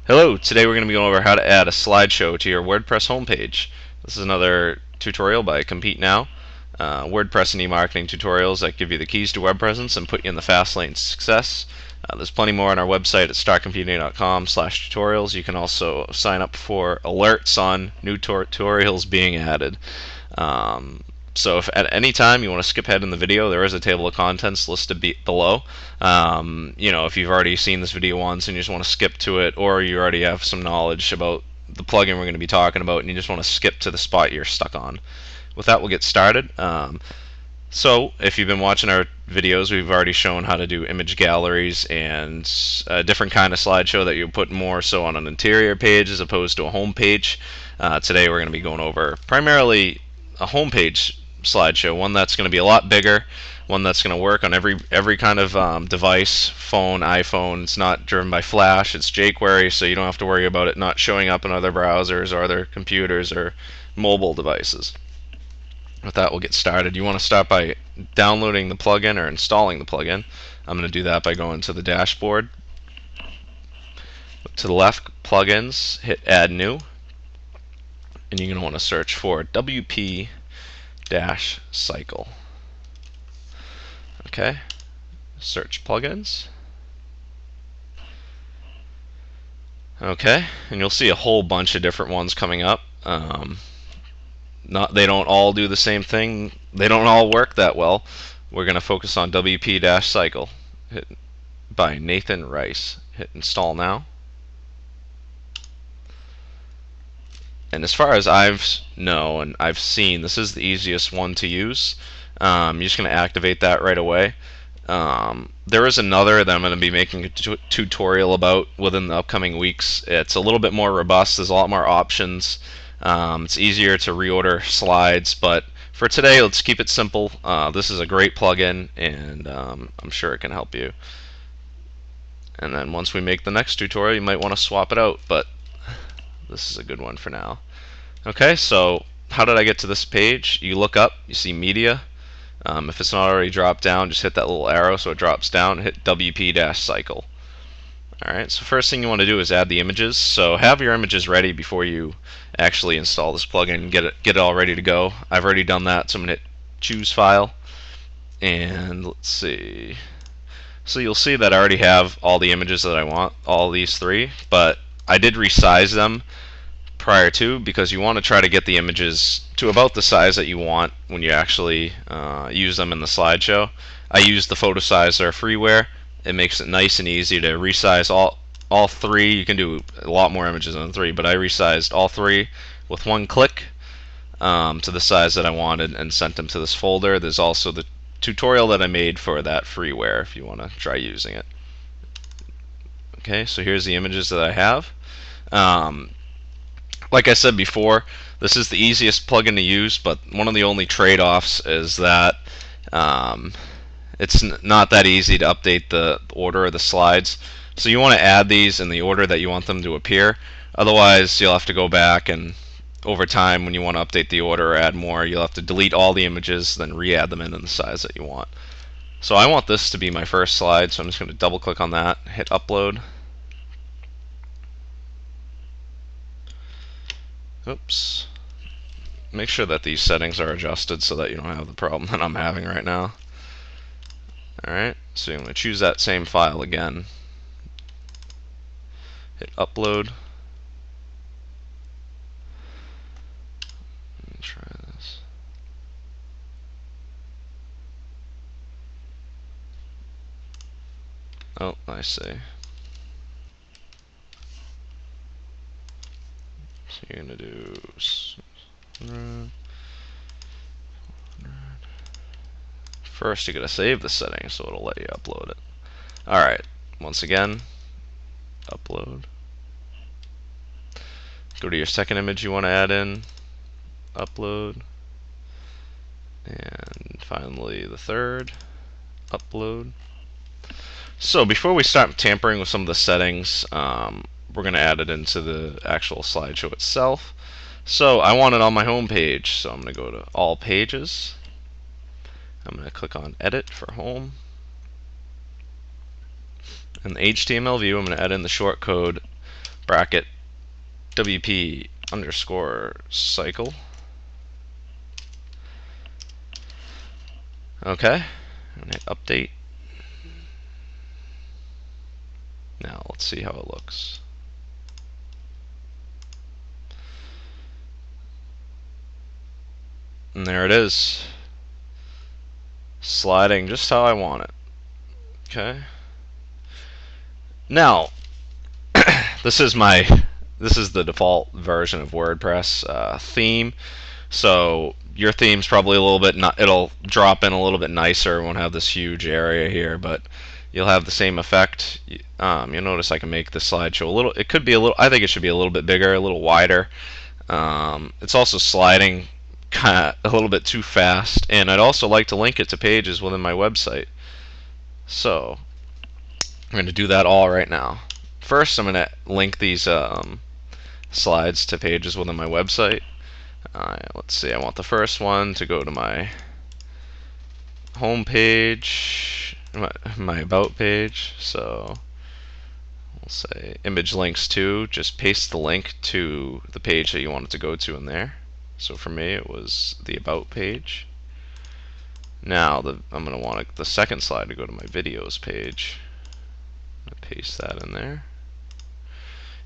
Hello, today we're going to be going over how to add a slideshow to your WordPress homepage. This is another tutorial by Compete Now. WordPress and e-marketing tutorials that give you the keys to web presence and put you in the fast lane to success. There's plenty more on our website at startcompeting.com/tutorials. You can also sign up for alerts on new tutorials being added. So if at any time you want to skip ahead in the video, there is a table of contents listed below. If you've already seen this video once and you just want to skip to it, or you already have some knowledge about the plugin we're going to be talking about and you just want to skip to the spot you're stuck on. With that, we'll get started. So if you've been watching our videos, we've already shown how to do image galleries and a different kind of slideshow that you put more so on an interior page as opposed to a home page. Today we're going to be going over primarily a home page slideshow, one that's going to be a lot bigger, one that's going to work on every kind of device, phone, iPhone. It's not driven by Flash, it's jQuery, so you don't have to worry about it not showing up in other browsers or other computers or mobile devices. With that, we'll get started. You want to start by downloading the plugin or installing the plugin. I'm going to do that by going to the dashboard. To the left, plugins, hit add new, and you're going to want to search for WP-cycle. Okay, search plugins. Okay, and you'll see a whole bunch of different ones coming up. They don't all do the same thing. They don't all work that well. We're going to focus on WP-cycle. Hit by Nathan Rice. Hit install now. And as far as I've seen, this is the easiest one to use. You're just going to activate that right away. There is another that I'm going to be making a tutorial about within the upcoming weeks. It's a little bit more robust. There's a lot more options. It's easier to reorder slides, but for today, let's keep it simple. This is a great plugin, and I'm sure it can help you. And then once we make the next tutorial, you might want to swap it out, but this is a good one for now. Okay, so how did I get to this page? You look up, you see media. If it's not already dropped down, just hit that little arrow so it drops down, hit WP-cycle. Alright, so first thing you want to do is add the images. So have your images ready before you actually install this plugin and get it all ready to go. I've already done that, so I'm going to hit choose file. And let's see. So you'll see that I already have all the images that I want, all these three, but I did resize them prior to, because you want to try to get the images to about the size that you want when you actually use them in the slideshow. I use the photo sizer freeware. It makes it nice and easy to resize all three. You can do a lot more images than three, but I resized all three with one click to the size that I wanted and sent them to this folder. There's also the tutorial that I made for that freeware if you want to try using it. Okay, so here's the images that I have. Like I said before, this is the easiest plugin to use, but one of the only trade-offs is that it's not that easy to update the order of the slides. So you want to add these in the order that you want them to appear. Otherwise, you'll have to go back, and over time, when you want to update the order or add more, you'll have to delete all the images, then re-add them in the size that you want. So I want this to be my first slide, so I'm just going to double-click on that, hit upload. Oops. Make sure that these settings are adjusted so that you don't have the problem that I'm having right now. Alright, so I'm going to choose that same file again. Hit upload. Let me try this. Oh, I see. So you're going to do first, you're going to save the setting so it'll let you upload it. Alright, once again, upload. Go to your second image you want to add in, upload. And finally, the third, upload. So before we start tampering with some of the settings, we're going to add it into the actual slideshow itself. So I want it on my home page, so I'm going to go to All Pages. I'm going to click on Edit for Home. In the HTML view, I'm going to add in the shortcode bracket WP underscore cycle. Okay, and hit update. Now let's see how it looks. And there it is, sliding just how I want it. Okay. Now, this is the default version of WordPress theme. So your theme's probably a little bit it'll drop in a little bit nicer. It won't have this huge area here, but you'll have the same effect. You'll notice I can make the slideshow a little. It could be a little. I think it should be a little bit bigger, a little wider. It's also sliding kind of a little bit too fast, and I'd also like to link it to pages within my website. So I'm going to do that all right now. First, I'm going to link these slides to pages within my website. Let's see, I want the first one to go to my home page, my about page. So we'll say image links to, just paste the link to the page that you want it to go to in there. So for me, it was the about page. Now I'm going to want the second slide to go to my videos page. Paste that in there.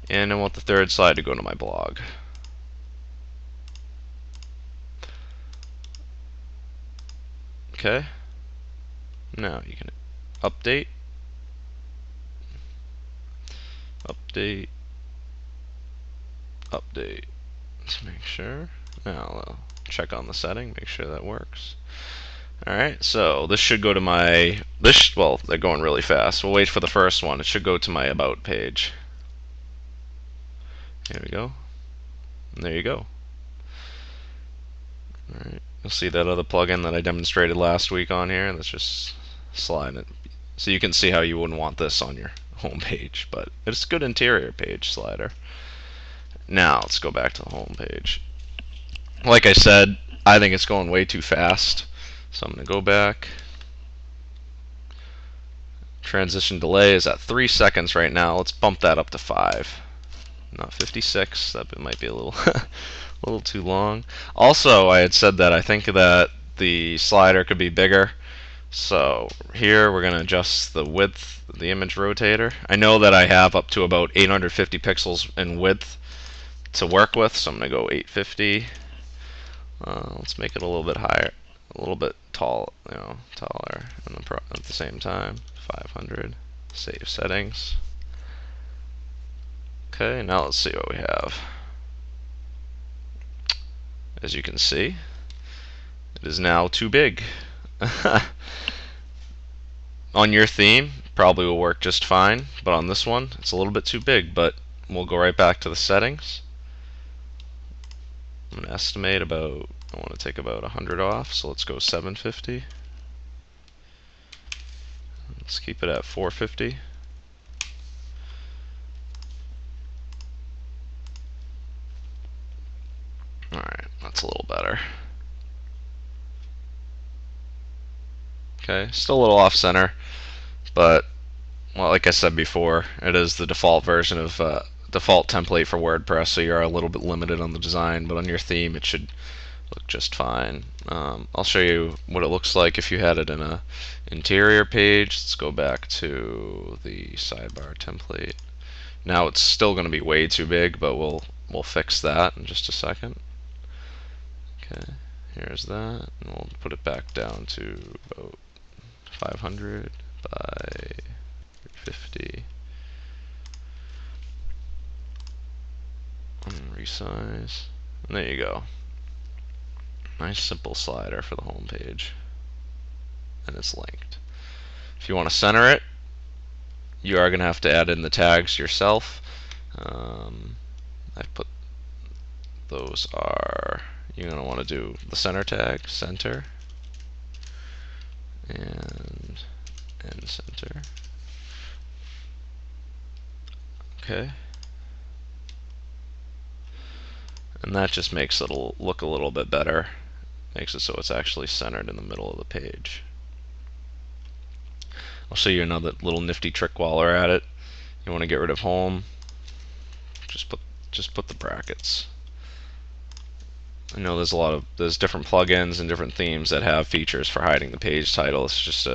And I want the third slide to go to my blog. Okay. Now you can update, update, update. Let's make sure. Now I'll check on the setting, make sure that works. Alright, so this should go to my, well, they're going really fast. We'll wait for the first one. It should go to my about page. Here we go. And there you go. Alright, you'll see that other plugin that I demonstrated last week on here. Let's just slide it. So you can see how you wouldn't want this on your home page, but it's a good interior page slider. Now let's go back to the home page. Like I said, I think it's going way too fast. So I'm going to go back. Transition delay is at 3 seconds right now. Let's bump that up to 5. Not 56. That might be a little a little too long. Also, I had said that I think that the slider could be bigger. So here we're going to adjust the width of the image rotator. I know that I have up to about 850 pixels in width to work with, so I'm going to go 850. Let's make it a little bit higher, a little bit taller at the same time. 500. Save settings. Okay, now let's see what we have. As you can see, it is now too big. On your theme, probably will work just fine, but on this one, it's a little bit too big. But we'll go right back to the settings. I'm going to estimate about, I want to take about 100 off, so let's go 750. Let's keep it at 450. Alright, that's a little better. Okay, still a little off center, but well, like I said before, it is the default version of default template for WordPress, so you're a little bit limited on the design, but on your theme it should look just fine. I'll show you what it looks like if you had it in a interior page. Let's go back to the sidebar template. Now it's still going to be way too big, but we'll fix that in just a second. Okay, here's that, and we'll put it back down to about 500 by 50. And resize. And there you go. Nice simple slider for the home page. And it's linked. If you want to center it, you are going to have to add in the tags yourself. I've put those are, you're going to want to do the center tag, center, and end center. Okay. And that just makes it look a little bit better. Makes it so it's actually centered in the middle of the page. I'll show you another little nifty trick while we're at it. You want to get rid of home, just put the brackets. I know there's different plugins and different themes that have features for hiding the page title. It's just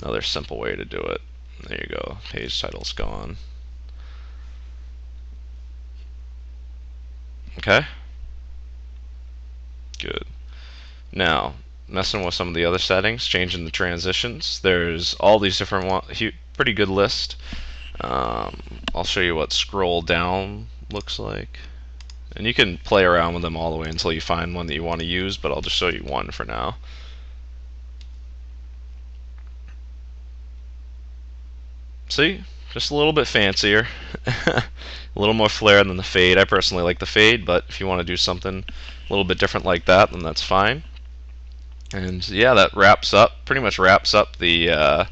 another simple way to do it. There you go. Page title's gone. Okay. Good. Now, messing with some of the other settings, changing the transitions. There's all these different pretty good list. I'll show you what scroll down looks like. And you can play around with them all the way until you find one that you want to use, but I'll just show you one for now. See? Just a little bit fancier. A little more flair than the fade. I personally like the fade, but if you want to do something a little bit different like that, then that's fine. And yeah, that pretty much wraps up the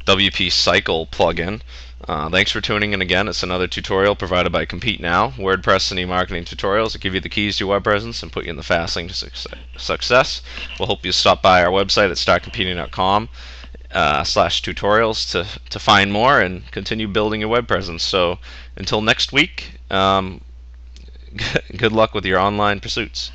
WP Cycle plugin. Thanks for tuning in again. It's another tutorial provided by Compete Now, WordPress and e-marketing tutorials that give you the keys to your web presence and put you in the fast lane to success. We'll hope you stop by our website at startcompeting.com /tutorials to find more and continue building your web presence. So until next week, good luck with your online pursuits.